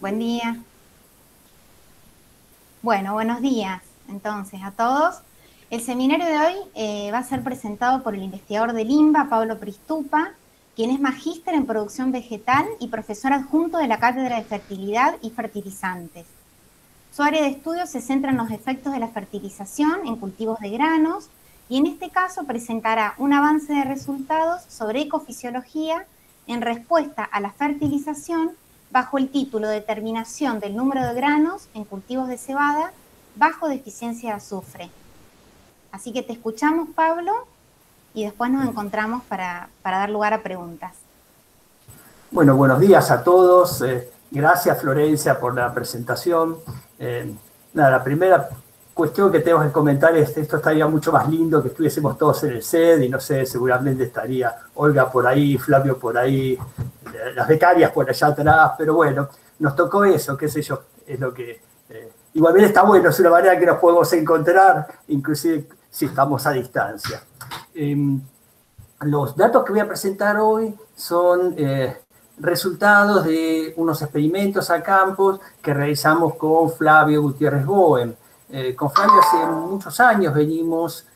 Buen día. Bueno, buenos días entonces a todos. El seminario de hoy va a ser presentado por el investigador del INBA, Pablo Pristupa, quien es magíster en producción vegetal y profesor adjunto de la Cátedra de Fertilidad y Fertilizantes. Su área de estudio se centra en los efectos de la fertilización en cultivos de granos y en este caso presentará un avance de resultados sobre ecofisiología en respuesta a la fertilización bajo el título Determinación del número de granos en cultivos de cebada bajo deficiencia de azufre. Así que te escuchamos, Pablo, y después nos encontramos para dar lugar a preguntas. Bueno, buenos días a todos. Gracias, Florencia, por la presentación. La primera cuestión que tengo que comentar es que esto estaría mucho más lindo que estuviésemos todos en el SED y no sé, seguramente estaría Olga por ahí, Flavio por ahí, las becarias por allá atrás, pero bueno, nos tocó eso, qué sé yo, es lo que... igualmente está bueno, es una manera que nos podemos encontrar, inclusive si estamos a distancia. Los datos que voy a presentar hoy son resultados de unos experimentos a campo que realizamos con Flavio Gutiérrez Bohem. Con Flavio hace muchos años venimos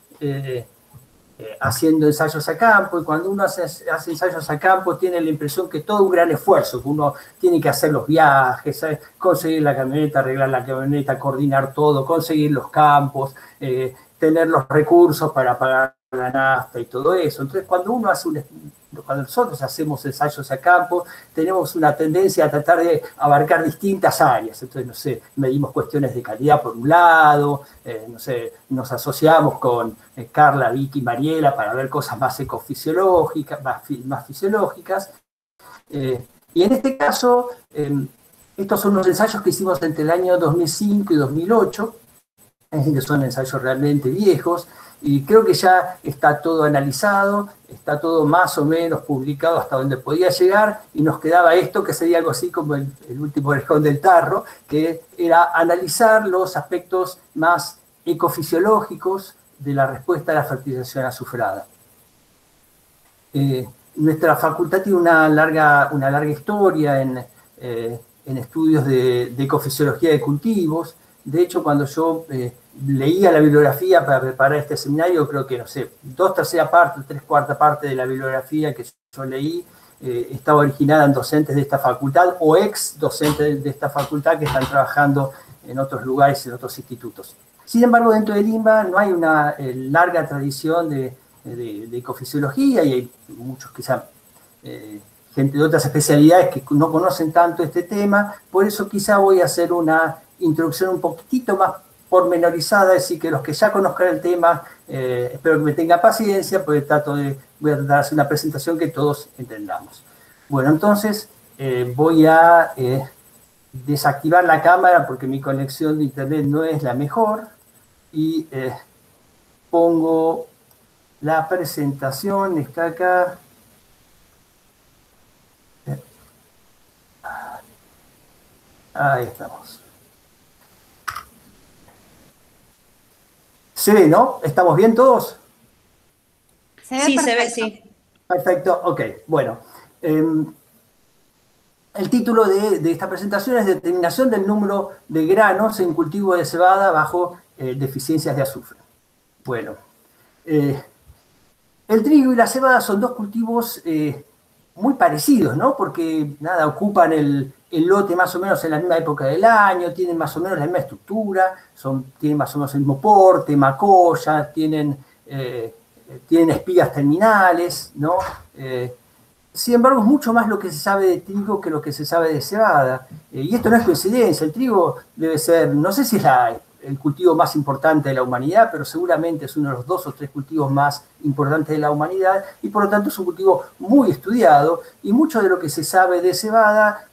haciendo ensayos a campo, y cuando uno hace ensayos a campo tiene la impresión que todo un gran esfuerzo, que uno tiene que hacer los viajes, ¿sabes? Conseguir la camioneta, arreglar la camioneta, coordinar todo, conseguir los campos, tener los recursos para pagar la nafta y todo eso. Entonces, cuando nosotros hacemos ensayos a campo, tenemos una tendencia a tratar de abarcar distintas áreas. Entonces, no sé, medimos cuestiones de calidad por un lado, no sé, nos asociamos con Carla, Vicky, Mariela para ver cosas más ecofisiológicas, más fisiológicas. Y en este caso, estos son los ensayos que hicimos entre el año 2005 y 2008, es decir, son ensayos realmente viejos, y creo que ya está todo analizado, está todo más o menos publicado hasta donde podía llegar, y nos quedaba esto que sería algo así como el último orejón del tarro, que era analizar los aspectos más ecofisiológicos de la respuesta a la fertilización azufrada. Nuestra facultad tiene una larga historia en estudios de ecofisiología de cultivos. De hecho, cuando yo leía la bibliografía para preparar este seminario, creo que, no sé, 2/3 parte, 3/4 parte de la bibliografía que yo leí estaba originada en docentes de esta facultad o ex docentes de esta facultad que están trabajando en otros lugares, en otros institutos. Sin embargo, dentro del INBA no hay una larga tradición de ecofisiología, y hay muchos quizá gente de otras especialidades que no conocen tanto este tema. Por eso quizá voy a hacer una introducción un poquitito más pormenorizada, es decir, que los que ya conozcan el tema, espero que me tengan paciencia, porque voy a tratar de hacer una presentación que todos entendamos. Bueno, entonces voy a desactivar la cámara porque mi conexión de internet no es la mejor, y pongo la presentación, está acá. Ahí estamos. ¿Se ve, no? ¿Estamos bien todos? Sí, se ve, sí. Perfecto, ok. Bueno, el título de esta presentación es Determinación del número de granos en cultivo de cebada bajo deficiencias de azufre. Bueno, el trigo y la cebada son dos cultivos muy parecidos, ¿no? Porque, nada, ocupan el lote más o menos en la misma época del año, tienen más o menos la misma estructura, tienen más o menos el mismo porte, macolla, tienen espigas terminales, ¿no? Sin embargo, es mucho más lo que se sabe de trigo que lo que se sabe de cebada. Y esto no es coincidencia, el trigo debe ser, no sé si es el cultivo más importante de la humanidad, pero seguramente es uno de los 2 o 3 cultivos más importantes de la humanidad, y por lo tanto es un cultivo muy estudiado, y mucho de lo que se sabe de cebada,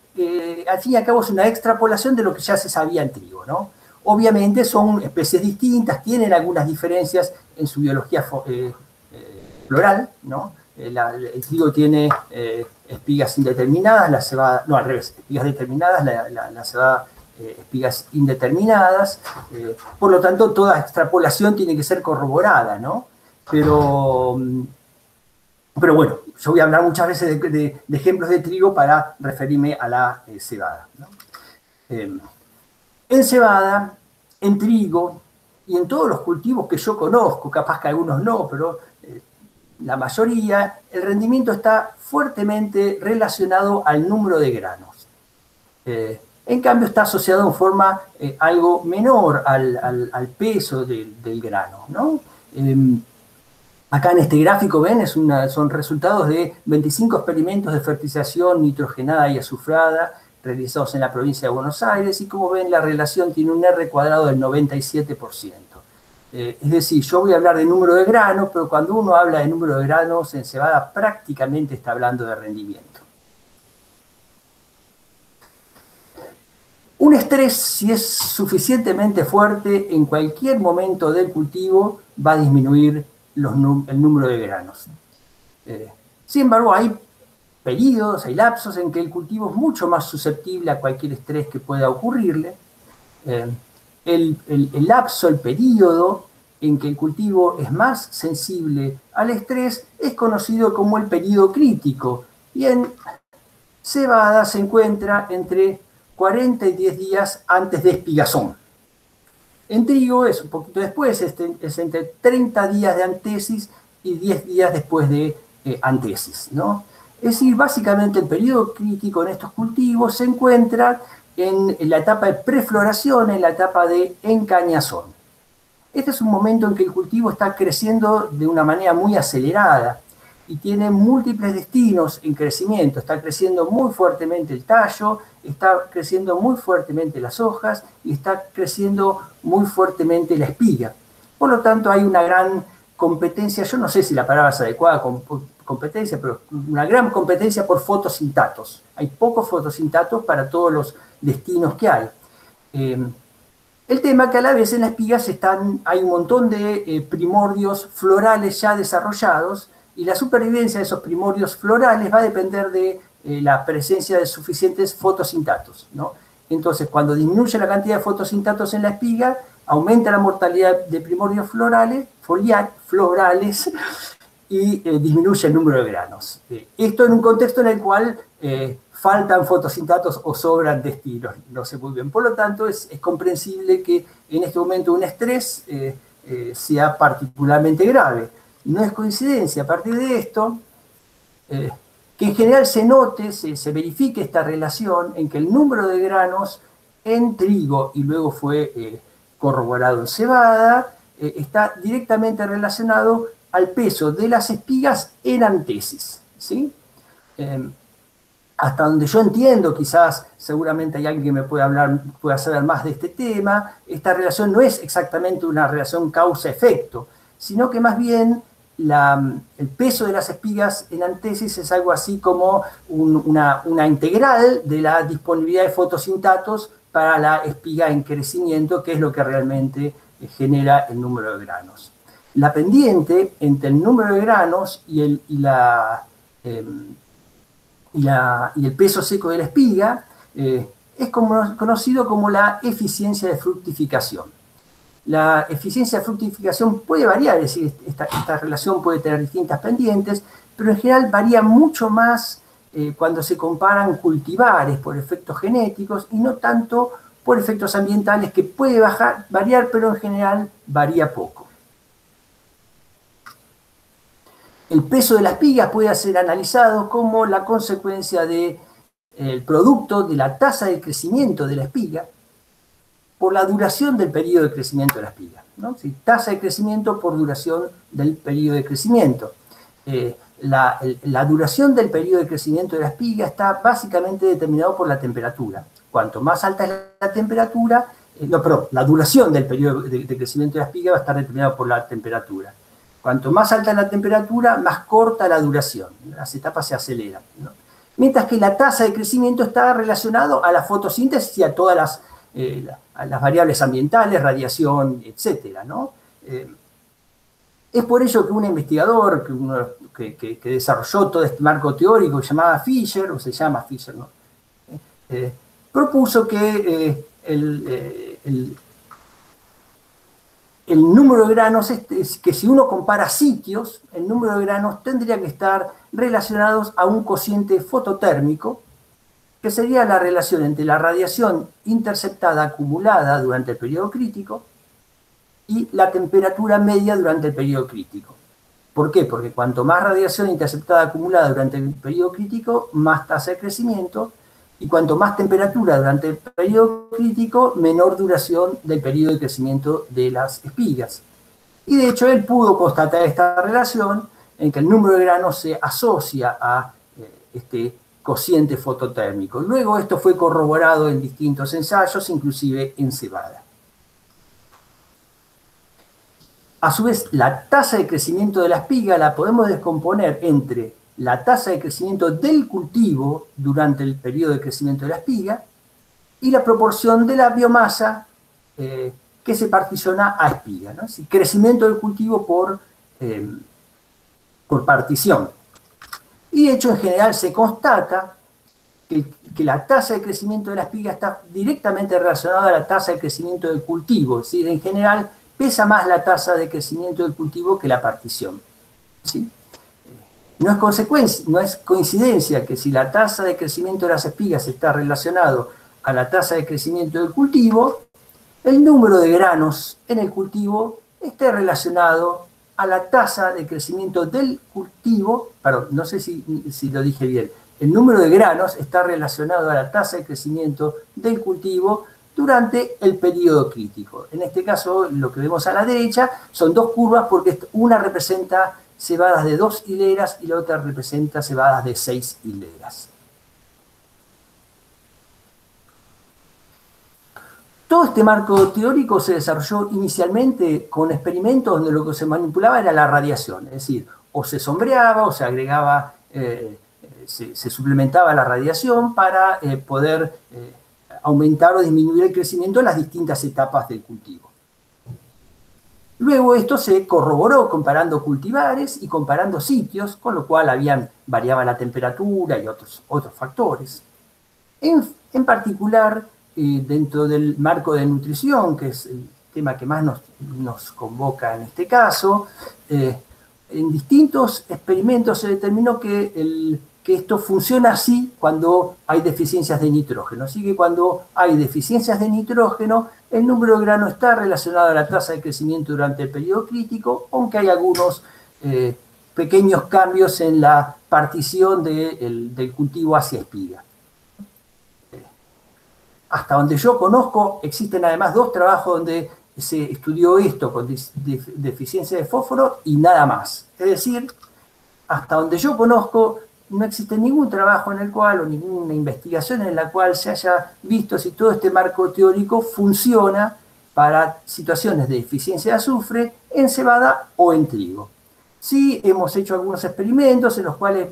al fin y al cabo es una extrapolación de lo que ya se sabía en trigo, ¿no? Obviamente son especies distintas, tienen algunas diferencias en su biología floral, ¿no? El trigo tiene espigas indeterminadas, la cebada, no, al revés, espigas determinadas, la cebada espigas indeterminadas, por lo tanto toda extrapolación tiene que ser corroborada, ¿no? Pero bueno, yo voy a hablar muchas veces de ejemplos de trigo para referirme a la cebada, ¿no? En cebada, en trigo y en todos los cultivos que yo conozco, capaz que algunos no, pero la mayoría, el rendimiento está fuertemente relacionado al número de granos. En cambio, está asociado en forma algo menor al peso del grano, ¿no? Acá en este gráfico, ven, son resultados de 25 experimentos de fertilización nitrogenada y azufrada realizados en la provincia de Buenos Aires, y como ven, la relación tiene un R cuadrado del 97%. Es decir, yo voy a hablar de número de granos, pero cuando uno habla de número de granos en cebada prácticamente está hablando de rendimiento. Un estrés, si es suficientemente fuerte, en cualquier momento del cultivo va a disminuir el número de granos. Sin embargo, hay periodos, hay lapsos en que el cultivo es mucho más susceptible a cualquier estrés que pueda ocurrirle. El lapso, el periodo en que el cultivo es más sensible al estrés es conocido como el periodo crítico, y en cebada se encuentra entre 40 y 10 días antes de espigazón. En trigo es un poquito después, es entre 30 días de antesis y 10 días después de antesis, ¿no? Es decir, básicamente el periodo crítico en estos cultivos se encuentra en la etapa de prefloración, en la etapa de encañazón. Este es un momento en que el cultivo está creciendo de una manera muy acelerada y tiene múltiples destinos en crecimiento. Está creciendo muy fuertemente el tallo, está creciendo muy fuertemente las hojas y está creciendo muy fuertemente la espiga. Por lo tanto, hay una gran competencia, yo no sé si la palabra es adecuada, competencia, pero una gran competencia por fotosintatos. Hay pocos fotosintatos para todos los destinos que hay. El tema que a la vez en las espigas hay un montón de primordios florales ya desarrollados, y la supervivencia de esos primordios florales va a depender de la presencia de suficientes fotosintatos, ¿no? Entonces, cuando disminuye la cantidad de fotosintatos en la espiga, aumenta la mortalidad de primordios florales y disminuye el número de granos. Esto en un contexto en el cual faltan fotosintatos o sobran destinos, no sé muy bien. Por lo tanto, es comprensible que en este momento un estrés sea particularmente grave. No es coincidencia, a partir de esto, que en general se note, se verifique esta relación en que el número de granos en trigo, y luego fue corroborado en cebada, está directamente relacionado al peso de las espigas en antesis, ¿sí? Hasta donde yo entiendo, quizás seguramente hay alguien que me pueda saber más de este tema, esta relación no es exactamente una relación causa-efecto, sino que más bien el peso de las espigas en antesis es algo así como una integral de la disponibilidad de fotosintatos para la espiga en crecimiento, que es lo que realmente genera el número de granos. La pendiente entre el número de granos y el peso seco de la espiga es conocido como la eficiencia de fructificación. La eficiencia de fructificación puede variar, es decir, esta relación puede tener distintas pendientes, pero en general varía mucho más cuando se comparan cultivares por efectos genéticos y no tanto por efectos ambientales, que puede variar, pero en general varía poco. El peso de la espiga puede ser analizado como la consecuencia del producto de la tasa de crecimiento de la espiga por la duración del periodo de crecimiento de la espiga, ¿no? ¿Sí? Tasa de crecimiento por duración del periodo de crecimiento. La duración del periodo de crecimiento de la espiga está básicamente determinado por la temperatura. Cuanto más alta es la temperatura, la duración del periodo de crecimiento de la espiga va a estar determinado por la temperatura. Cuanto más alta es la temperatura, más corta la duración. Las etapas se aceleran, ¿no? Mientras que la tasa de crecimiento está relacionado a la fotosíntesis y a todas las variables ambientales, radiación, etcétera, ¿no? Es por ello que un investigador que desarrolló todo este marco teórico, que se llama Fisher, ¿no? Propuso que el número de granos, que si uno compara sitios, el número de granos tendría que estar relacionados a un cociente fototérmico que sería la relación entre la radiación interceptada acumulada durante el periodo crítico y la temperatura media durante el periodo crítico. ¿Por qué? Porque cuanto más radiación interceptada acumulada durante el periodo crítico, más tasa de crecimiento, y cuanto más temperatura durante el periodo crítico, menor duración del periodo de crecimiento de las espigas. Y de hecho él pudo constatar esta relación en que el número de granos se asocia a este cociente fototérmico. Luego esto fue corroborado en distintos ensayos, inclusive en cebada. A su vez, la tasa de crecimiento de la espiga la podemos descomponer entre la tasa de crecimiento del cultivo durante el periodo de crecimiento de la espiga y la proporción de la biomasa que se particiona a espiga, ¿no? Es decir, crecimiento del cultivo por partición. Y de hecho, en general, se constata que la tasa de crecimiento de la espiga está directamente relacionada a la tasa de crecimiento del cultivo. Es decir, en general, pesa más la tasa de crecimiento del cultivo que la partición. ¿Sí? No es coincidencia que si la tasa de crecimiento de las espigas está relacionado a la tasa de crecimiento del cultivo, el número de granos en el cultivo esté relacionado a la tasa de crecimiento del cultivo, perdón, no sé si lo dije bien, el número de granos está relacionado a la tasa de crecimiento del cultivo durante el periodo crítico. En este caso, lo que vemos a la derecha son dos curvas porque una representa cebadas de 2 hileras y la otra representa cebadas de 6 hileras. Todo este marco teórico se desarrolló inicialmente con experimentos donde lo que se manipulaba era la radiación, es decir, o se sombreaba o se agregaba, se suplementaba la radiación para poder aumentar o disminuir el crecimiento en las distintas etapas del cultivo. Luego esto se corroboró comparando cultivares y comparando sitios, con lo cual variaba la temperatura y otros factores. En particular, dentro del marco de nutrición, que es el tema que más nos convoca en este caso, en distintos experimentos se determinó que esto funciona así cuando hay deficiencias de nitrógeno. Así que cuando hay deficiencias de nitrógeno, el número de grano está relacionado a la tasa de crecimiento durante el periodo crítico, aunque hay algunos pequeños cambios en la partición del cultivo hacia espiga. Hasta donde yo conozco, existen además 2 trabajos donde se estudió esto con deficiencia de fósforo y nada más. Es decir, hasta donde yo conozco, no existe ningún trabajo en el cual, o ninguna investigación en la cual se haya visto si todo este marco teórico funciona para situaciones de deficiencia de azufre en cebada o en trigo. Sí, hemos hecho algunos experimentos en los cuales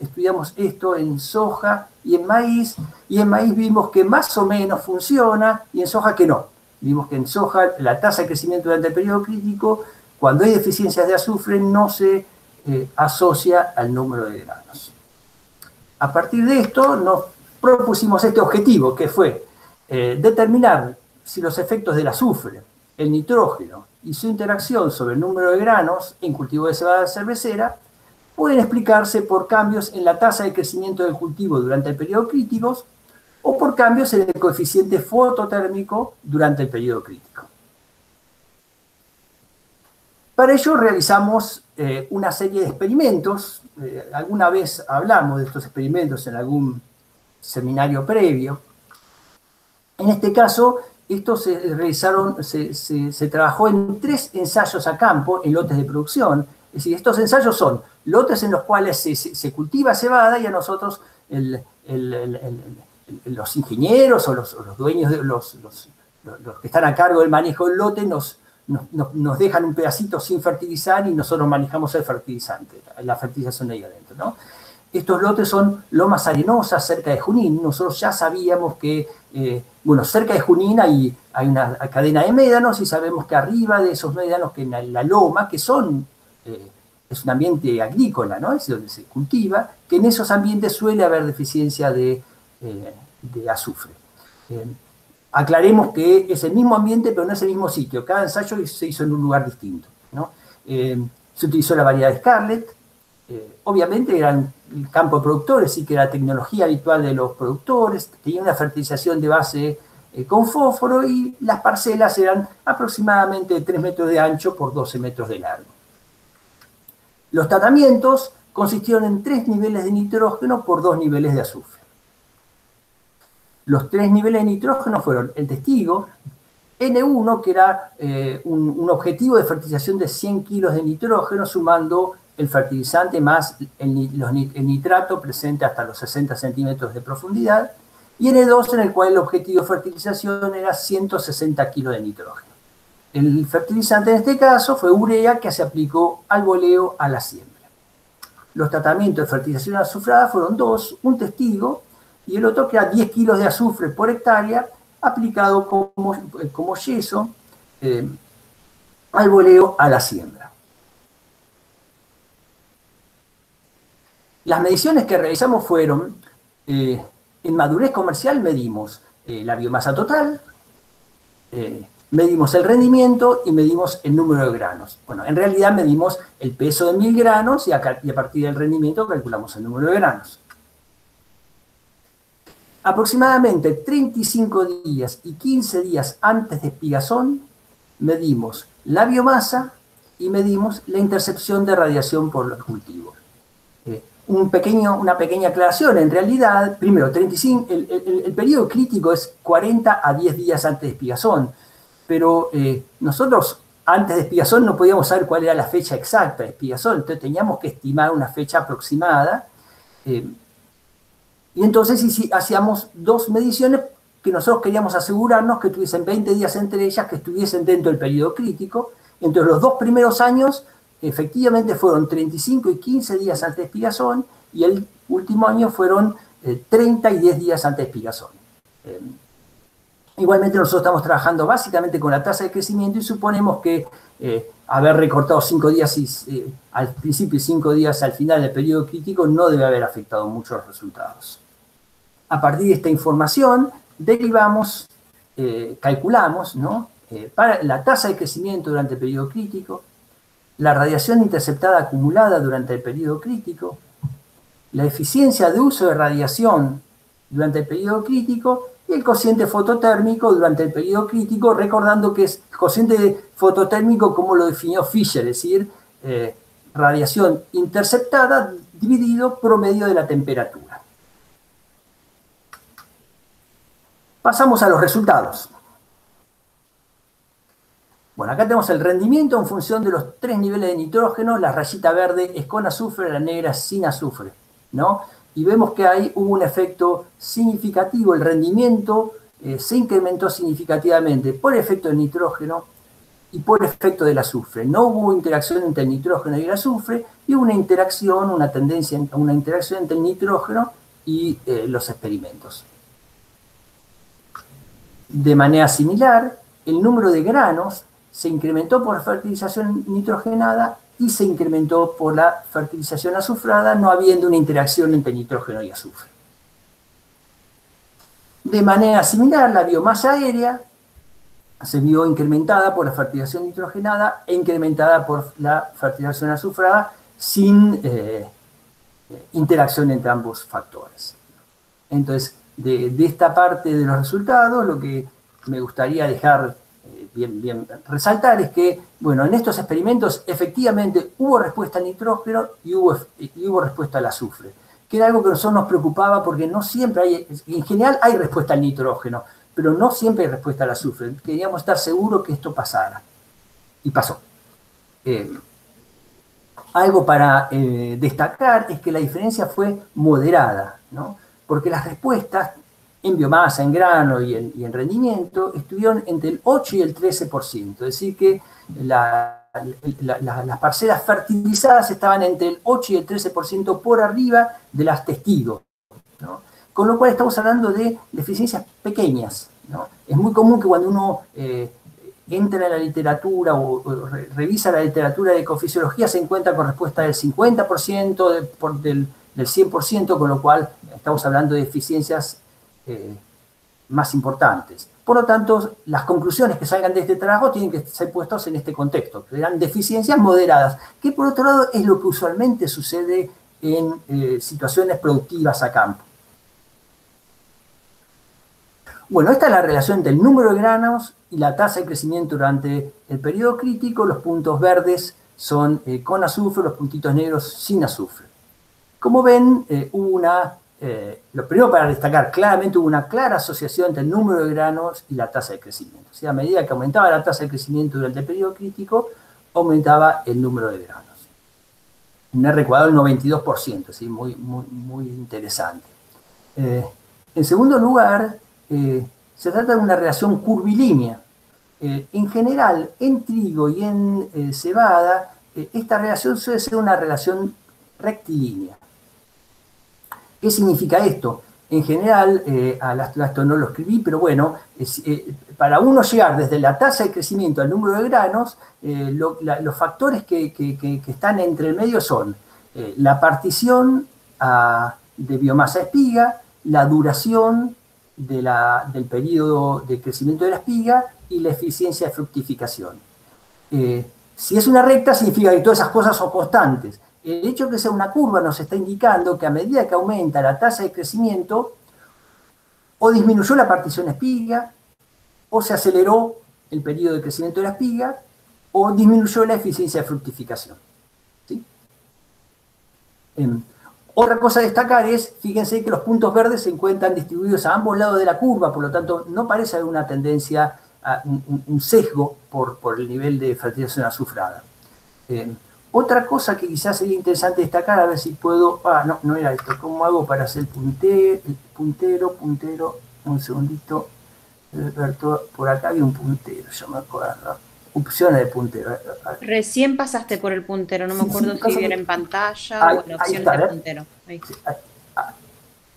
estudiamos esto en soja y en maíz vimos que más o menos funciona, y en soja que no. Vimos que en soja la tasa de crecimiento durante el periodo crítico, cuando hay deficiencias de azufre, no se asocia al número de granos. A partir de esto nos propusimos este objetivo, que fue determinar si los efectos del azufre, el nitrógeno y su interacción sobre el número de granos en cultivo de cebada cervecera pueden explicarse por cambios en la tasa de crecimiento del cultivo durante el periodo crítico o por cambios en el coeficiente fototérmico durante el periodo crítico. Para ello realizamos una serie de experimentos. Alguna vez hablamos de estos experimentos en algún seminario previo. En este caso, estos se trabajó en 3 ensayos a campo en lotes de producción. Es decir, estos ensayos son lotes en los cuales se cultiva cebada y a nosotros los ingenieros o los dueños, los que están a cargo del manejo del lote nos dejan un pedacito sin fertilizar y nosotros manejamos el fertilizante, la fertilización ahí adentro, ¿no? Estos lotes son lomas arenosas cerca de Junín. Nosotros ya sabíamos que, cerca de Junín hay una cadena de médanos y sabemos que arriba de esos médanos, que en la loma, que es un ambiente agrícola, ¿no? Es donde se cultiva, que en esos ambientes suele haber deficiencia de azufre. Aclaremos que es el mismo ambiente, pero no es el mismo sitio. Cada ensayo se hizo en un lugar distinto, ¿no? Se utilizó la variedad de Scarlett, obviamente eran el campo de productores, sí que era la tecnología habitual de los productores, tenía una fertilización de base con fósforo y las parcelas eran aproximadamente 3 metros de ancho por 12 metros de largo. Los tratamientos consistieron en 3 niveles de nitrógeno por 2 niveles de azufre. Los 3 niveles de nitrógeno fueron el testigo, N1, que era un objetivo de fertilización de 100 kilos de nitrógeno, sumando el fertilizante más el nitrato presente hasta los 60 centímetros de profundidad, y N2, en el cual el objetivo de fertilización era 160 kilos de nitrógeno. El fertilizante en este caso fue urea, que se aplicó al boleo a la siembra. Los tratamientos de fertilización azufrada fueron dos, un testigo y el otro que era 10 kilos de azufre por hectárea, aplicado como yeso al boleo a la siembra. Las mediciones que realizamos fueron, en madurez comercial medimos la biomasa total, medimos el rendimiento y medimos el número de granos. Bueno, en realidad medimos el peso de 1000 granos y a partir del rendimiento calculamos el número de granos. Aproximadamente 35 días y 15 días antes de espigazón, medimos la biomasa y medimos la intercepción de radiación por los cultivos. Una pequeña aclaración, en realidad, primero, el periodo crítico es 40 a 10 días antes de espigazón, pero nosotros antes de espigazón no podíamos saber cuál era la fecha exacta de espigazón, entonces teníamos que estimar una fecha aproximada, y entonces hacíamos dos mediciones que nosotros queríamos asegurarnos que tuviesen 20 días entre ellas, que estuviesen dentro del periodo crítico. Entonces los 2 primeros años efectivamente fueron 35 y 15 días antes de espigazón, y el último año fueron 30 y 10 días antes de espigazón. Igualmente nosotros estamos trabajando básicamente con la tasa de crecimiento y suponemos que haber recortado 5 días al principio y 5 días al final del periodo crítico no debe haber afectado mucho los resultados. A partir de esta información derivamos, calculamos, ¿no? Para la tasa de crecimiento durante el periodo crítico, la radiación interceptada acumulada durante el periodo crítico, la eficiencia de uso de radiación durante el periodo crítico y el cociente fototérmico durante el periodo crítico, recordando que es el cociente fototérmico como lo definió Fischer, es decir, radiación interceptada dividido promedio de la temperatura. Pasamos a los resultados. Bueno, acá tenemos el rendimiento en función de los 3 niveles de nitrógeno. La rayita verde es con azufre, la negra es sin azufre, ¿no? Y vemos que ahí hubo un efecto significativo. El rendimiento se incrementó significativamente por efecto del nitrógeno y por efecto del azufre. No hubo interacción entre el nitrógeno y el azufre, y hubo una interacción, una tendencia a una interacción entre el nitrógeno y los experimentos. De manera similar, el número de granos se incrementó por fertilización nitrogenada y se incrementó por la fertilización azufrada, no habiendo una interacción entre nitrógeno y azufre. De manera similar, la biomasa aérea se vio incrementada por la fertilización nitrogenada e incrementada por la fertilización azufrada sin interacción entre ambos factores. Entonces, de esta parte de los resultados, lo que me gustaría dejar bien resaltar es que, bueno, en estos experimentos efectivamente hubo respuesta al nitrógeno y hubo respuesta al azufre, que era algo que a nosotros nos preocupaba porque no siempre hay, en general hay respuesta al nitrógeno, pero no siempre hay respuesta al azufre. Queríamos estar seguros que esto pasara. Y pasó. Algo para destacar es que la diferencia fue moderada, ¿no? Porque las respuestas en biomasa, en grano y en rendimiento estuvieron entre el 8 y el 13%. Es decir que las parcelas fertilizadas estaban entre el 8 y el 13% por arriba de las testigos, ¿no? Con lo cual estamos hablando de deficiencias pequeñas, ¿no? Es muy común que cuando uno entra en la literatura o revisa la literatura de ecofisiología se encuentra con respuesta del 50%, del 100%, con lo cual estamos hablando de deficiencias más importantes. Por lo tanto, las conclusiones que salgan de este trabajo tienen que ser puestas en este contexto, que serán deficiencias moderadas, que por otro lado es lo que usualmente sucede en situaciones productivas a campo. Bueno, esta es la relación entre el número de granos y la tasa de crecimiento durante el periodo crítico. Los puntos verdes son con azufre, los puntitos negros sin azufre. Como ven, lo primero para destacar, claramente hubo una clara asociación entre el número de granos y la tasa de crecimiento. O sea, a medida que aumentaba la tasa de crecimiento durante el periodo crítico, aumentaba el número de granos. Un R cuadrado del 92%, ¿sí? Muy interesante. En segundo lugar, se trata de una relación curvilínea. En general, en trigo y en cebada, esta relación suele ser una relación rectilínea. ¿Qué significa esto? En general, esto no lo escribí, pero bueno, para uno llegar desde la tasa de crecimiento al número de granos, los factores que están entre el medio son la partición de biomasa espiga, la duración del periodo de crecimiento de la espiga y la eficiencia de fructificación. Si es una recta, significa que todas esas cosas son constantes. El hecho de que sea una curva nos está indicando que a medida que aumenta la tasa de crecimiento, o disminuyó la partición espiga, o se aceleró el periodo de crecimiento de la espiga, o disminuyó la eficiencia de fructificación. ¿Sí? Otra cosa a destacar es, fíjense que los puntos verdes se encuentran distribuidos a ambos lados de la curva, por lo tanto no parece haber una tendencia, un sesgo por el nivel de fertilización azufrada. Otra cosa que quizás sería interesante destacar, a ver si puedo... no era esto. ¿Cómo hago para hacer el puntero? Un segundito. Por acá había un puntero, yo me acuerdo. Opciones de puntero. Recién pasaste por el puntero, no me acuerdo si viene en pantalla o en opciones de puntero. Ahí. Sí,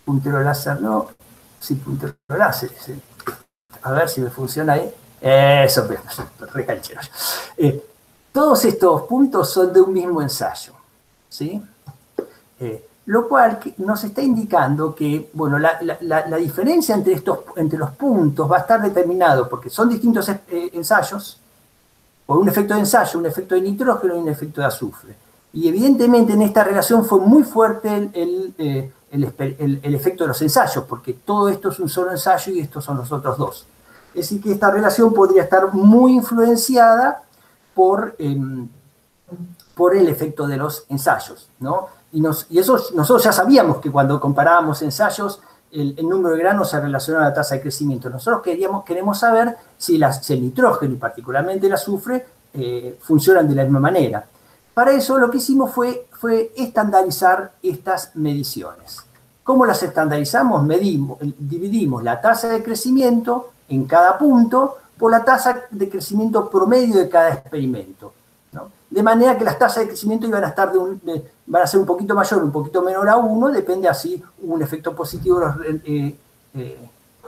puntero láser, no. Sí, puntero láser. Sí. A ver si me funciona ahí. Eso, recancheros. Todos estos puntos son de un mismo ensayo, ¿sí? Lo cual nos está indicando que, bueno, la diferencia entre los puntos va a estar determinado porque son distintos ensayos, por un efecto de ensayo, un efecto de nitrógeno y un efecto de azufre. Y evidentemente en esta relación fue muy fuerte el efecto de los ensayos, porque todo esto es un solo ensayo y estos son los otros dos. Es decir, que esta relación podría estar muy influenciada por el efecto de los ensayos, ¿no? Y eso nosotros ya sabíamos que cuando comparábamos ensayos, el número de granos se relaciona a la tasa de crecimiento. Nosotros queremos saber si el nitrógeno y particularmente el azufre funcionan de la misma manera. Para eso lo que hicimos fue estandarizar estas mediciones. ¿Cómo las estandarizamos? Dividimos la tasa de crecimiento en cada punto por la tasa de crecimiento promedio de cada experimento, ¿no? De manera que las tasas de crecimiento van a ser un poquito mayor, un poquito menor a 1, depende así un efecto positivo de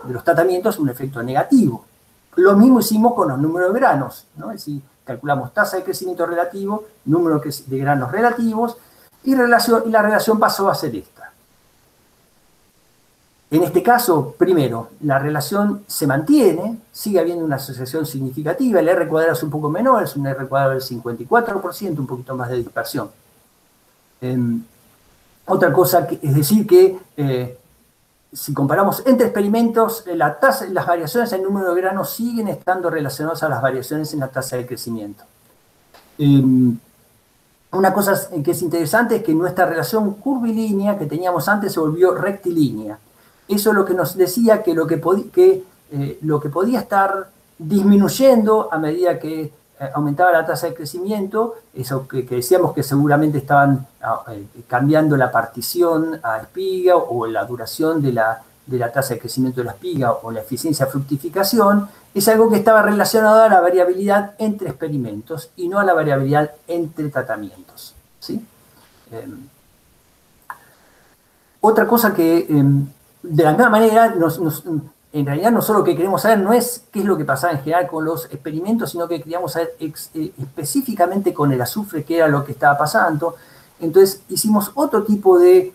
los tratamientos, un efecto negativo. Lo mismo hicimos con los números de granos, ¿no? Es decir, calculamos tasa de crecimiento relativo, número de granos relativos, y la relación pasó a ser esta. En este caso, primero, la relación se mantiene, sigue habiendo una asociación significativa, el R cuadrado es un poco menor, es un R cuadrado del 54%, un poquito más de dispersión. Otra cosa es decir que si comparamos entre experimentos, las variaciones en el número de granos siguen estando relacionadas a las variaciones en la tasa de crecimiento. Una cosa que es interesante es que nuestra relación curvilínea que teníamos antes se volvió rectilínea. Eso es lo que nos decía que lo que podía estar disminuyendo a medida que aumentaba la tasa de crecimiento, eso que decíamos que seguramente estaban cambiando la partición a espiga o la duración de la tasa de crecimiento de la espiga o la eficiencia de fructificación, es algo que estaba relacionado a la variabilidad entre experimentos y no a la variabilidad entre tratamientos, ¿sí? Otra cosa que... de la misma manera, en realidad nosotros lo que queremos saber no es qué es lo que pasaba en general con los experimentos, sino que queríamos saber específicamente con el azufre qué era lo que estaba pasando. Entonces hicimos otro tipo de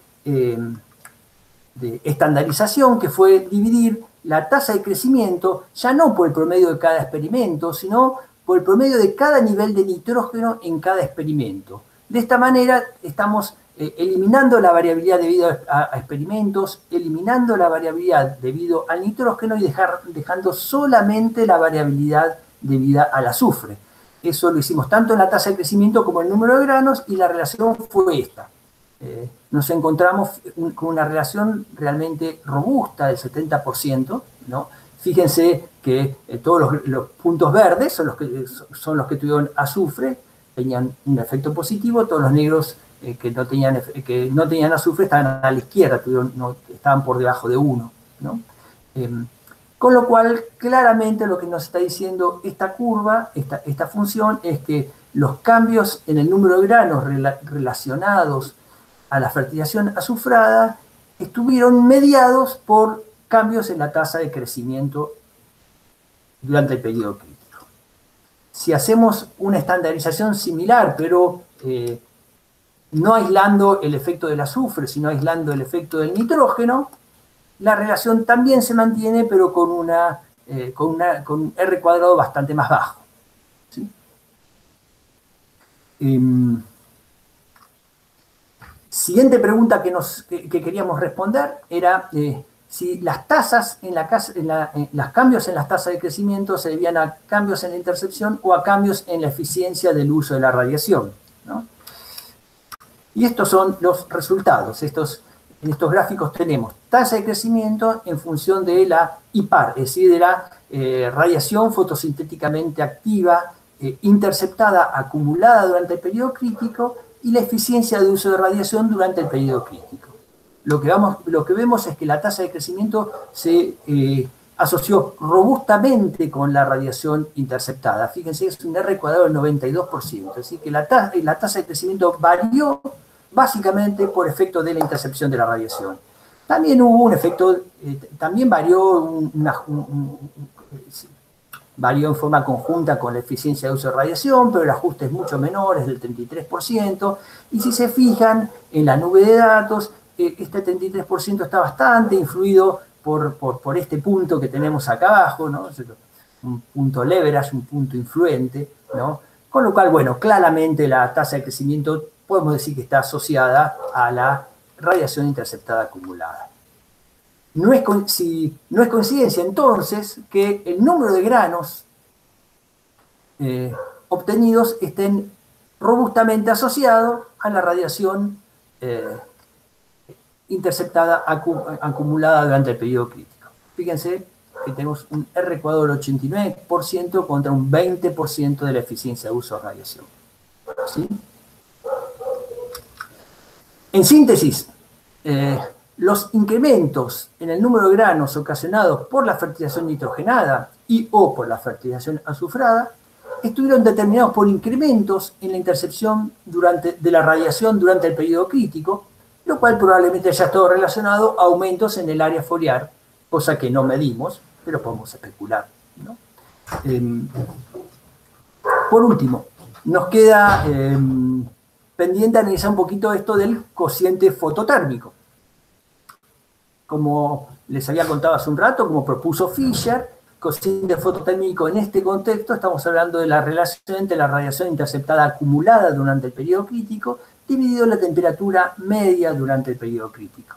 estandarización que fue dividir la tasa de crecimiento ya no por el promedio de cada experimento, sino por el promedio de cada nivel de nitrógeno en cada experimento. De esta manera estamos eliminando la variabilidad debido a experimentos, eliminando la variabilidad debido al nitrógeno y dejando solamente la variabilidad debida al azufre. Eso lo hicimos tanto en la tasa de crecimiento como en el número de granos, y la relación fue esta. Nos encontramos con una relación realmente robusta del 70%, ¿no? Fíjense que todos los puntos verdes son los que tuvieron azufre, tenían un efecto positivo. Todos los negros que no tenían azufre estaban a la izquierda, estaban por debajo de 1, ¿no? Con lo cual, claramente lo que nos está diciendo esta curva, esta función, es que los cambios en el número de granos relacionados a la fertilización azufrada estuvieron mediados por cambios en la tasa de crecimiento durante el periodo crítico. Si hacemos una estandarización similar, pero no aislando el efecto del azufre, sino aislando el efecto del nitrógeno, la relación también se mantiene, pero con un R cuadrado bastante más bajo, ¿sí? Siguiente pregunta que queríamos responder era si las tasas los cambios en las tasas de crecimiento se debían a cambios en la intercepción o a cambios en la eficiencia del uso de la radiación, ¿no? Y estos son los resultados. En estos gráficos tenemos tasa de crecimiento en función de la IPAR, es decir, de la radiación fotosintéticamente activa interceptada acumulada durante el periodo crítico, y la eficiencia de uso de radiación durante el periodo crítico. Lo que vemos es que la tasa de crecimiento se asoció robustamente con la radiación interceptada. Fíjense, es un R cuadrado del 92%, así que la tasa de crecimiento varió básicamente por efecto de la intercepción de la radiación. También hubo un efecto, también varió en forma conjunta con la eficiencia de uso de radiación, pero el ajuste es mucho menor, es del 33%, y si se fijan en la nube de datos, este 33% está bastante influido por este punto que tenemos acá abajo, ¿no? Un punto leverage, un punto influente, ¿no? Con lo cual, bueno, claramente la tasa de crecimiento podemos decir que está asociada a la radiación interceptada acumulada. No es coincidencia entonces que el número de granos obtenidos estén robustamente asociados a la radiación interceptada acumulada durante el periodo crítico. Fíjense que tenemos un R cuadrado del 89% contra un 20% de la eficiencia de uso de radiación, ¿sí? En síntesis, los incrementos en el número de granos ocasionados por la fertilización nitrogenada o por la fertilización azufrada estuvieron determinados por incrementos en la intercepción de la radiación durante el periodo crítico, lo cual probablemente haya estado relacionado a aumentos en el área foliar, cosa que no medimos, pero podemos especular, ¿no? Por último, nos queda pendiente analizar un poquito esto del cociente fototérmico. Como les había contado hace un rato, como propuso Fischer, cociente fototérmico en este contexto, estamos hablando de la relación entre la radiación interceptada acumulada durante el periodo crítico dividido la temperatura media durante el periodo crítico.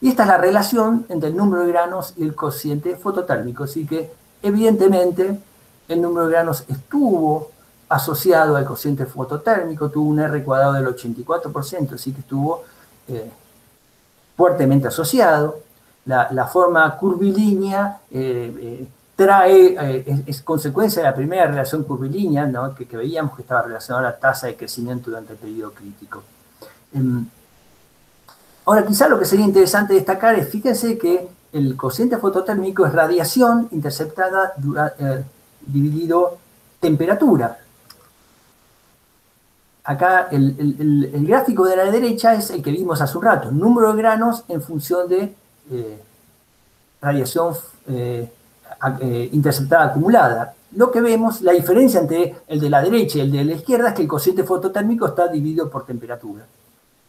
Y esta es la relación entre el número de granos y el cociente fototérmico, así que evidentemente el número de granos estuvo asociado al cociente fototérmico, tuvo un R cuadrado del 84%, así que estuvo fuertemente asociado. La forma curvilínea es consecuencia de la primera relación curvilínea, ¿no? que veíamos que estaba relacionada a la tasa de crecimiento durante el periodo crítico. Ahora, quizá lo que sería interesante destacar es, fíjense que el cociente fototérmico es radiación interceptada dividido temperatura. Acá el gráfico de la derecha es el que vimos hace un rato, número de granos en función de radiación interceptada acumulada. Lo que vemos, la diferencia entre el de la derecha y el de la izquierda es que el cociente fototérmico está dividido por temperatura.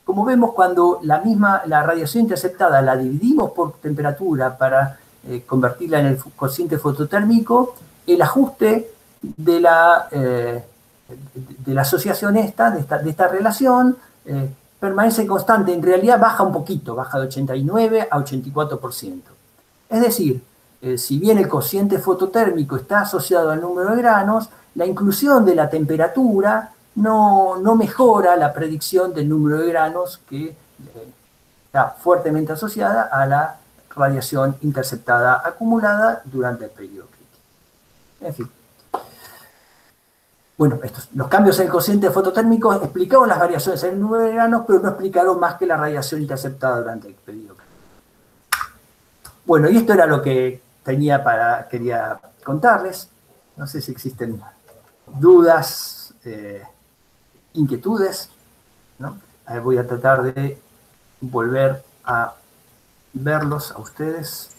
como vemos, cuando la radiación interceptada la dividimos por temperatura para convertirla en el cociente fototérmico, el ajuste de la asociación de esta relación permanece constante. En realidad baja un poquito, baja de 89 a 84%. Es decir, si bien el cociente fototérmico está asociado al número de granos, la inclusión de la temperatura no mejora la predicción del número de granos, que está fuertemente asociada a la radiación interceptada acumulada durante el periodo crítico. En fin. Bueno, los cambios en el cociente fototérmico explicaron las variaciones en el número de granos, pero no explicaron más que la radiación interceptada durante el periodo crítico. Bueno, y esto era lo que quería contarles. No sé si existen dudas, inquietudes, ¿no? Voy a tratar de volver a verlos a ustedes.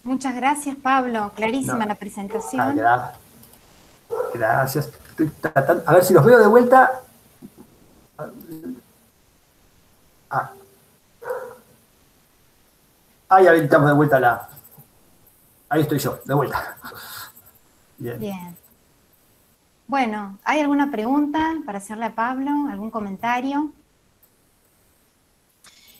Muchas gracias, Pablo. Clarísima la presentación. Gracias. Estoy tratando, a ver si los veo de vuelta. Ahí habilitamos de vuelta Ahí estoy yo, de vuelta. Bien. Bueno, ¿hay alguna pregunta para hacerle a Pablo? ¿Algún comentario?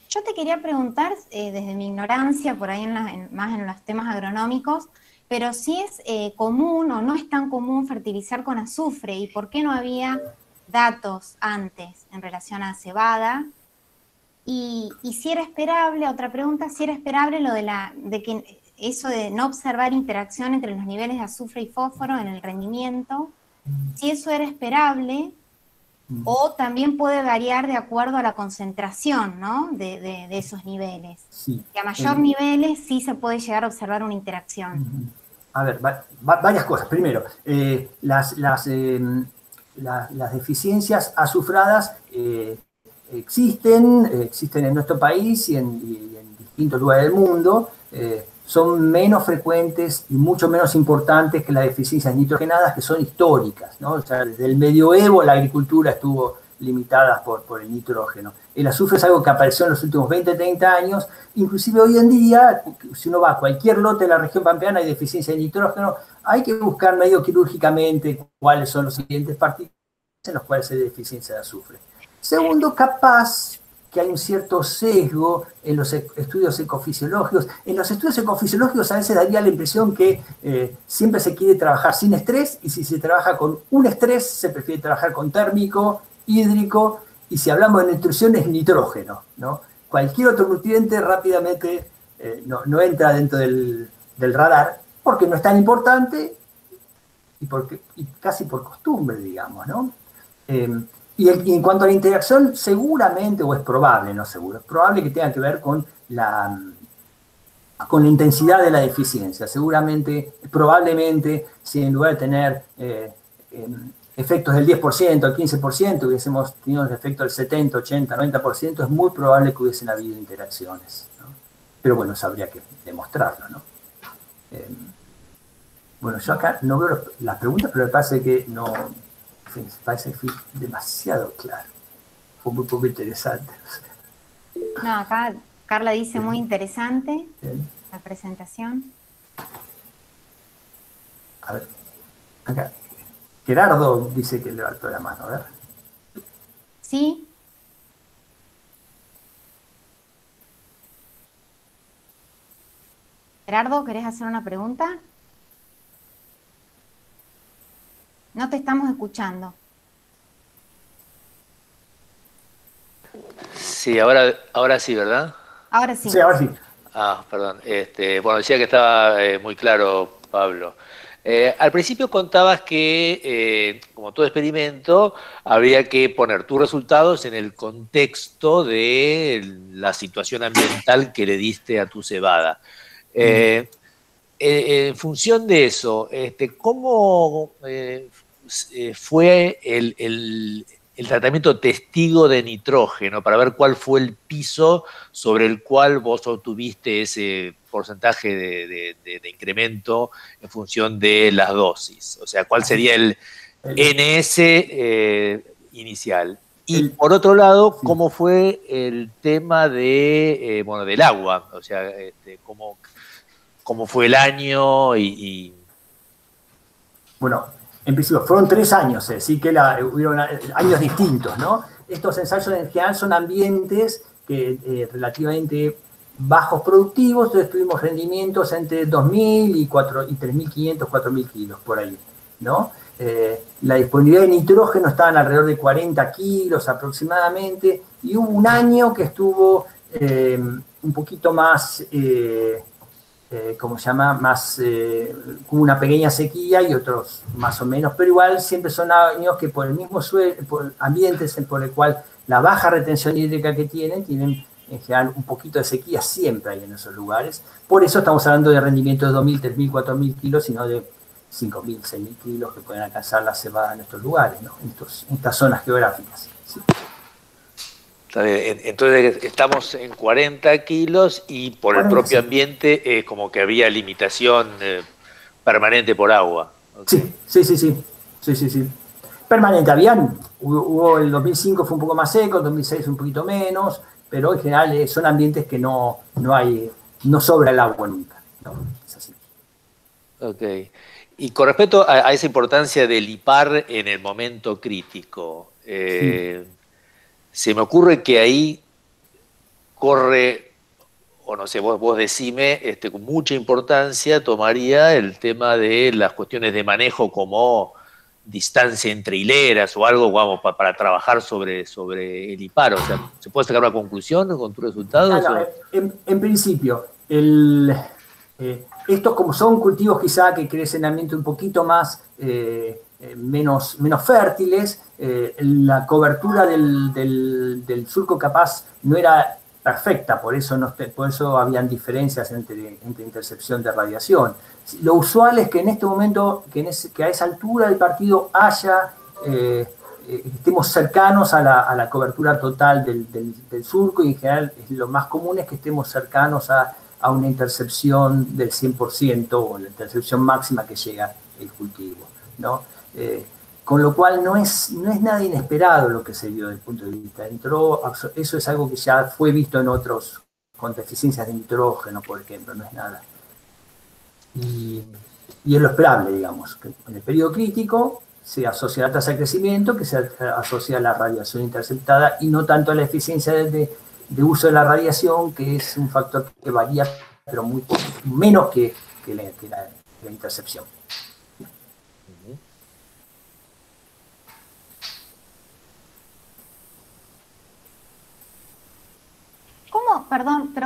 Yo te quería preguntar, desde mi ignorancia, por ahí más en los temas agronómicos, pero si es común o no es tan común fertilizar con azufre, y por qué no había datos antes en relación a cebada, y si era esperable, otra pregunta, si era esperable lo de que eso de no observar interacción entre los niveles de azufre y fósforo en el rendimiento, si eso era esperable, o también puede variar de acuerdo a la concentración, ¿no? de esos niveles. Sí. Que a mayor niveles sí se puede llegar a observar una interacción. A ver, varias cosas. Primero, las deficiencias azufradas existen en nuestro país y en distintos lugares del mundo. Son menos frecuentes y mucho menos importantes que las deficiencias nitrogenadas, que son históricas, ¿no? O sea, desde el medioevo la agricultura estuvo limitada por el nitrógeno. El azufre es algo que apareció en los últimos 20, 30 años, inclusive hoy en día, si uno va a cualquier lote de la región pampeana y deficiencia de nitrógeno, hay que buscar medio quirúrgicamente cuáles son los siguientes partículas en los cuales hay deficiencia de azufre. Segundo, capaz que hay un cierto sesgo en los estudios ecofisiológicos. En los estudios ecofisiológicos a veces daría la impresión que siempre se quiere trabajar sin estrés, y si se trabaja con un estrés, se prefiere trabajar con térmico, hídrico, y si hablamos de nutrición es nitrógeno, ¿no? Cualquier otro nutriente rápidamente no entra dentro del radar, porque no es tan importante y casi por costumbre, digamos, ¿no? Y en cuanto a la interacción, seguramente, o es probable, no seguro, es probable que tenga que ver con la intensidad de la deficiencia. Seguramente, probablemente, si en lugar de tener efectos del 10%, del 15%, hubiésemos tenido un efecto del 70, 80, 90%, es muy probable que hubiesen habido interacciones, ¿no? Pero bueno, eso habría que demostrarlo, ¿no? Bueno, yo acá no veo las preguntas, pero me parece que no... Parece que fue demasiado claro. Fue muy poco interesante. No, acá Carla dice muy interesante la presentación. A ver, acá. Gerardo dice que levantó la mano, a ver. Sí. Gerardo, ¿querés hacer una pregunta? No te estamos escuchando. Sí, ahora sí, ¿verdad? Ahora sí. Sí, ahora sí. Perdón. Bueno, decía que estaba muy claro, Pablo. Al principio contabas que, como todo experimento, habría que poner tus resultados en el contexto de la situación ambiental que le diste a tu cebada. En función de eso, ¿cómo fue el tratamiento testigo de nitrógeno para ver cuál fue el piso sobre el cual vos obtuviste ese porcentaje de incremento en función de las dosis? O sea, ¿cuál sería NS inicial. Y por otro lado, ¿cómo fue el tema de, del agua? O sea, ¿cómo fue el año Bueno, en principio fueron 3 años, sí que hubieron años distintos, ¿no? Estos ensayos en general son ambientes que relativamente bajos productivos, entonces tuvimos rendimientos entre 2.000 y 3.500, 4.000 kilos por ahí, ¿no? La disponibilidad de nitrógeno estaban alrededor de 40 kilos aproximadamente, y hubo un año que estuvo un poquito más, ¿cómo se llama? Más, hubo una pequeña sequía y otros más o menos, pero igual siempre son años que por el mismo suelo, por ambientes por el cual la baja retención hídrica que tienen en general un poquito de sequía siempre hay en esos lugares. Por eso estamos hablando de rendimientos de 2.000, 3.000, 4.000 kilos, sino de 5.000, 6.000 kilos que pueden alcanzar la cebada en estos lugares, ¿no? En estas zonas geográficas. ¿Sí? Está bien. Entonces estamos en 40 kilos y por 40, el propio ambiente como que había limitación permanente por agua. ¿Okay? Sí. Permanente. Hubo el 2005 fue un poco más seco, el 2006 un poquito menos, pero en general son ambientes que no sobra el agua nunca. No, es así. Ok. Y con respecto a esa importancia del IPAR en el momento crítico, se me ocurre que ahí corre, o no sé, vos decime, con mucha importancia tomaría el tema de las cuestiones de manejo como distancia entre hileras o algo, vamos, para trabajar sobre el IPAR. O sea, ¿se puede sacar una conclusión con tus resultados? En principio, estos como son cultivos quizá que crecen en ambientes un poquito más menos fértiles, la cobertura del surco capaz no era perfecta, por eso habían diferencias entre intercepción de radiación. Lo usual es que en este momento, que a esa altura del partido estemos cercanos a la cobertura total del surco, y en general lo más común es que estemos cercanos a una intercepción del 100% o la intercepción máxima que llega el cultivo, ¿no? Con lo cual no es nada inesperado lo que se vio desde el punto de vista. Eso es algo que ya fue visto en otros, con deficiencias de nitrógeno, por ejemplo, no es nada. Y es lo esperable, digamos, que en el periodo crítico se asocia a la tasa de crecimiento, que se asocia a la radiación interceptada, y no tanto a la eficiencia de uso de la radiación, que es un factor que varía, pero muy poco, menos que la intercepción.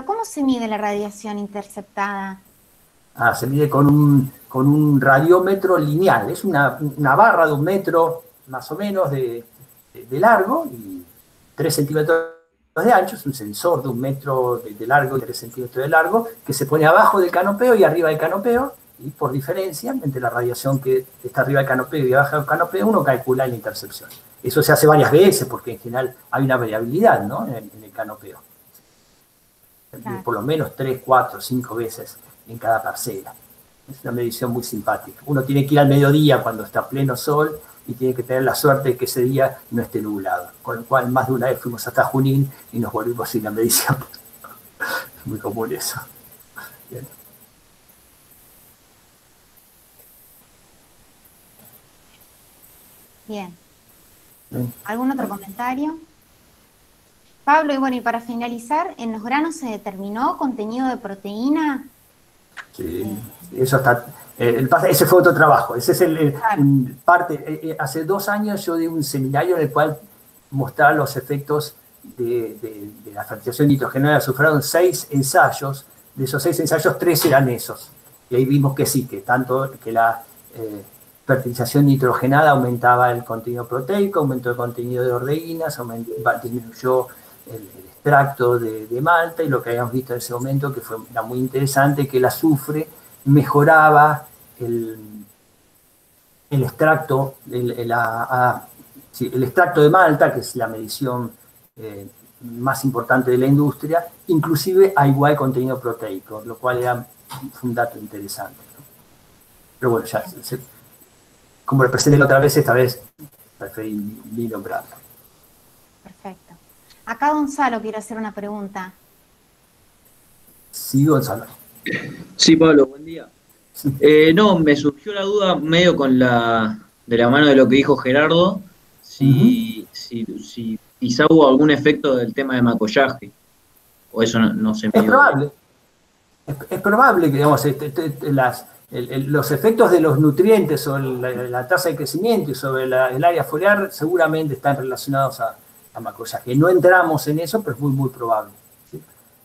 ¿Cómo se mide la radiación interceptada? Se mide con un radiómetro lineal. Es una barra de 1 metro más o menos de largo y 3 centímetros de ancho. Es un sensor de 1 metro de largo y 3 centímetros de largo que se pone abajo del canopeo y arriba del canopeo, y por diferencia entre la radiación que está arriba del canopeo y abajo del canopeo uno calcula la intercepción. Eso se hace varias veces porque en general hay una variabilidad, ¿no? en el canopeo. Claro. Por lo menos 3, 4, 5 veces en cada parcela. Es una medición muy simpática. Uno tiene que ir al mediodía cuando está pleno sol y tiene que tener la suerte de que ese día no esté nublado. Con lo cual, más de una vez fuimos hasta Junín y nos volvimos sin la medición. Es muy común eso. Bien. Bien. ¿Algún otro comentario? Pablo, y para finalizar, ¿en los granos se determinó contenido de proteína? Sí, eso está. Ese fue otro trabajo. Ese es parte. Hace 2 años yo di un seminario en el cual mostraba los efectos de la fertilización nitrogenada azufrado en 6 ensayos. De esos 6 ensayos, 3 eran esos. Y ahí vimos que sí, que tanto que la fertilización nitrogenada aumentaba el contenido proteico, aumentó el contenido de ordeínas, disminuyó el extracto de malta, y lo que habíamos visto en ese momento, que era muy interesante, que el azufre mejoraba el extracto, el extracto de malta, que es la medición más importante de la industria, inclusive a igual contenido proteico, lo cual fue un dato interesante, ¿no? Pero bueno, ya como lo presenté la otra vez, esta vez preferí ni nombrarlo. Perfecto. Acá Gonzalo quiere hacer una pregunta. Sí, Gonzalo. Sí, Pablo, buen día. Sí. No, me surgió la duda medio de la mano de lo que dijo Gerardo, si quizá hubo algún efecto del tema de macollaje, o eso no se me Es probable. Es probable que, digamos, los efectos de los nutrientes sobre la tasa de crecimiento y sobre el área foliar seguramente están relacionados a macollaje. No entramos en eso, pero es muy, muy probable.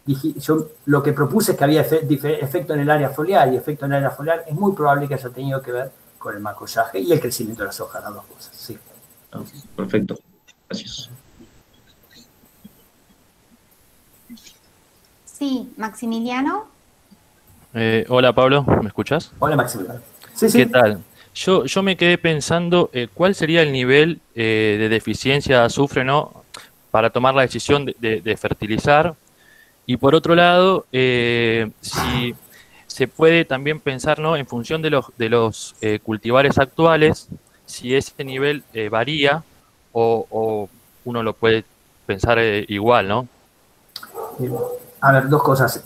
Yo lo que propuse es que había efecto en el área foliar, y efecto en el área foliar es muy probable que haya tenido que ver con el macollaje y el crecimiento de las hojas, las dos cosas. Sí. Perfecto, gracias. Sí, Maximiliano. Hola Pablo, ¿me escuchas? Hola Maximiliano. Sí, sí. ¿Qué tal? Yo me quedé pensando cuál sería el nivel de deficiencia de azufre, ¿no?, para tomar la decisión de fertilizar. Y por otro lado, si se puede también pensar, ¿no?, en función de los cultivares actuales, si ese nivel varía o uno lo puede pensar igual, ¿no? A ver, dos cosas.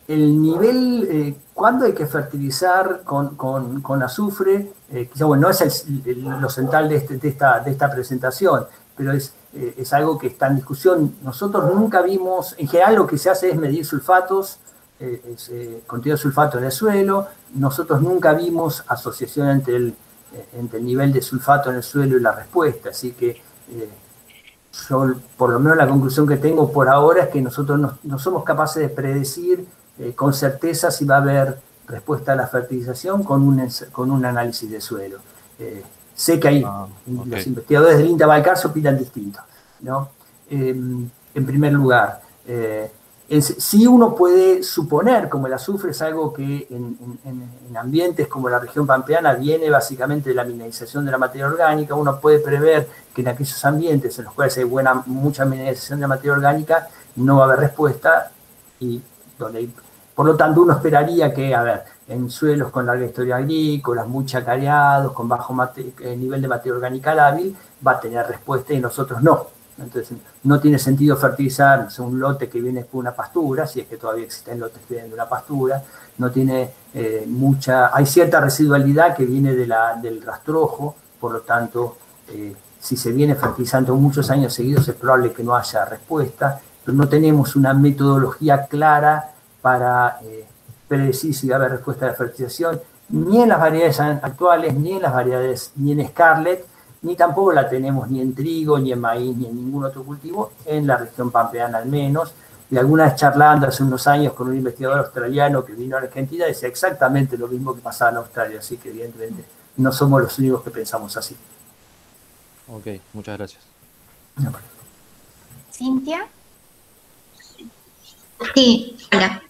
El nivel, ¿cuándo hay que fertilizar con azufre? Quizá, bueno, no es lo central de esta presentación, pero es algo que está en discusión. Nosotros nunca vimos, en general lo que se hace es medir sulfatos, contenido de sulfato en el suelo. Nosotros nunca vimos asociación entre el nivel de sulfato en el suelo y la respuesta, así que yo, por lo menos la conclusión que tengo por ahora es que nosotros no somos capaces de predecir con certeza si va a haber respuesta a la fertilización con un análisis de suelo. Sé que hay los investigadores del INTA Balcarce opinan distinto, ¿no? En primer lugar, sí uno puede suponer, como el azufre es algo que en ambientes como la región pampeana viene básicamente de la mineralización de la materia orgánica, uno puede prever que en aquellos ambientes en los cuales hay mucha mineralización de la materia orgánica no va a haber respuesta, y por lo tanto uno esperaría que, en suelos con larga historia agrícola, muy chacareados, con bajo nivel de materia orgánica lábil, va a tener respuesta y nosotros no. Entonces, no tiene sentido fertilizar un lote que viene de una pastura, si es que todavía existen lotes que vienen de una pastura, no tiene hay cierta residualidad que viene del rastrojo, por lo tanto, si se viene fertilizando muchos años seguidos es probable que no haya respuesta, pero no tenemos una metodología clara para predecir si va a haber respuesta de fertilización, ni en las variedades actuales, ni en Scarlett, ni tampoco la tenemos ni en trigo, ni en maíz, ni en ningún otro cultivo, en la región pampeana al menos. Y alguna vez charlando hace unos años con un investigador australiano que vino a Argentina, decía exactamente lo mismo que pasaba en Australia, así que evidentemente no somos los únicos que pensamos así. Ok, muchas gracias. ¿Cintia? Sí, hola.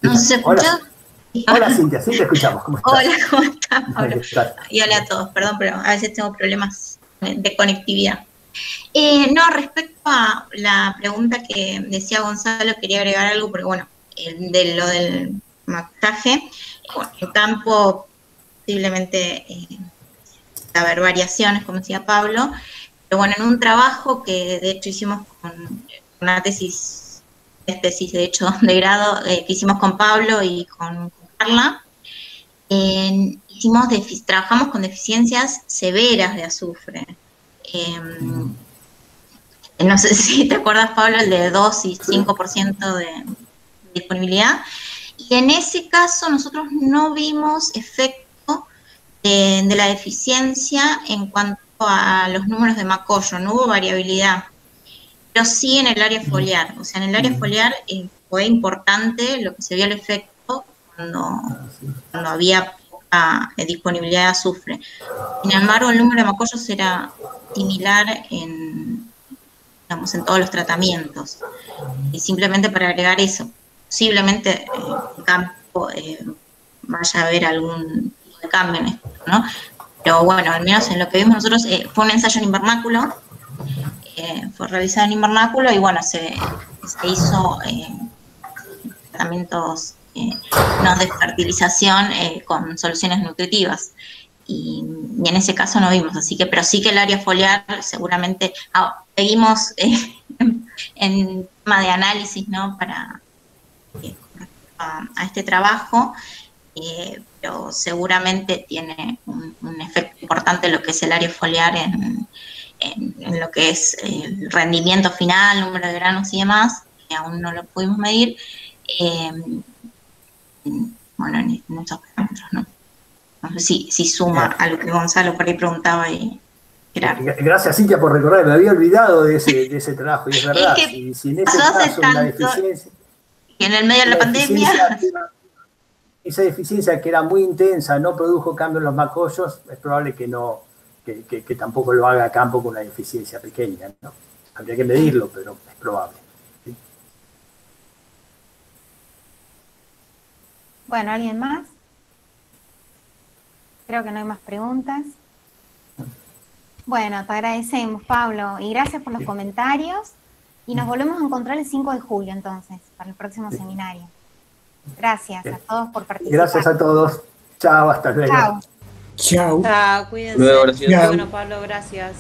¿No se escucha? Hola Cintia, sí te escuchamos. ¿Cómo estás? Hola, ¿cómo estás, Pablo? Y hola a todos, perdón, pero a veces tengo problemas de conectividad. No, respecto a la pregunta que decía Gonzalo, quería agregar algo, porque bueno, de lo del maquillaje, bueno, en campo posiblemente va a haber variaciones, como decía Pablo, pero bueno, en un trabajo que de hecho hicimos con una tesis de hecho de grado que hicimos con Pablo y con Carla, trabajamos con deficiencias severas de azufre. No sé si te acuerdas, Pablo, el de 2 y 5% de disponibilidad. Y en ese caso nosotros no vimos efecto de la deficiencia en cuanto a los números de macollo, no hubo variabilidad. Pero sí en el área foliar. O sea, en el área foliar fue importante lo que se vio el efecto cuando había poca disponibilidad de azufre. Sin embargo, el número de macollos era similar en todos los tratamientos. Y simplemente para agregar eso, posiblemente en campo vaya a haber algún tipo de cambio en esto, ¿no? Pero bueno, al menos en lo que vimos nosotros, fue un ensayo en invernáculo, fue realizado en invernáculo y bueno, se hizo tratamientos no de fertilización con soluciones nutritivas. Y en ese caso no vimos, así que, pero sí que el área foliar seguramente, seguimos en tema de análisis, ¿no? Para a este trabajo, pero seguramente tiene un efecto importante lo que es el área foliar en lo que es el rendimiento final, número de granos y demás, que aún no lo pudimos medir, bueno, en estos parámetros, ¿no? No sé si suma a lo que Gonzalo por ahí preguntaba y Gerardo. Gracias, Cintia, por recordar, me había olvidado de ese trabajo, y es verdad, Es que si en ese caso la deficiencia... Y en el medio de la pandemia... Esa deficiencia que era muy intensa no produjo cambio en los macollos, es probable que no, que tampoco lo haga a campo con una deficiencia pequeña, ¿no? Habría que medirlo, pero es probable. ¿Sí? Bueno, ¿alguien más? Creo que no hay más preguntas. Bueno, te agradecemos, Pablo, y gracias por los comentarios. Y nos volvemos a encontrar el 5 de julio, entonces, para el próximo seminario. Gracias a todos por participar. Gracias a todos. Chao, hasta luego. Chao. Chao, cuídense. Luego, gracias. Bueno, Pablo, gracias.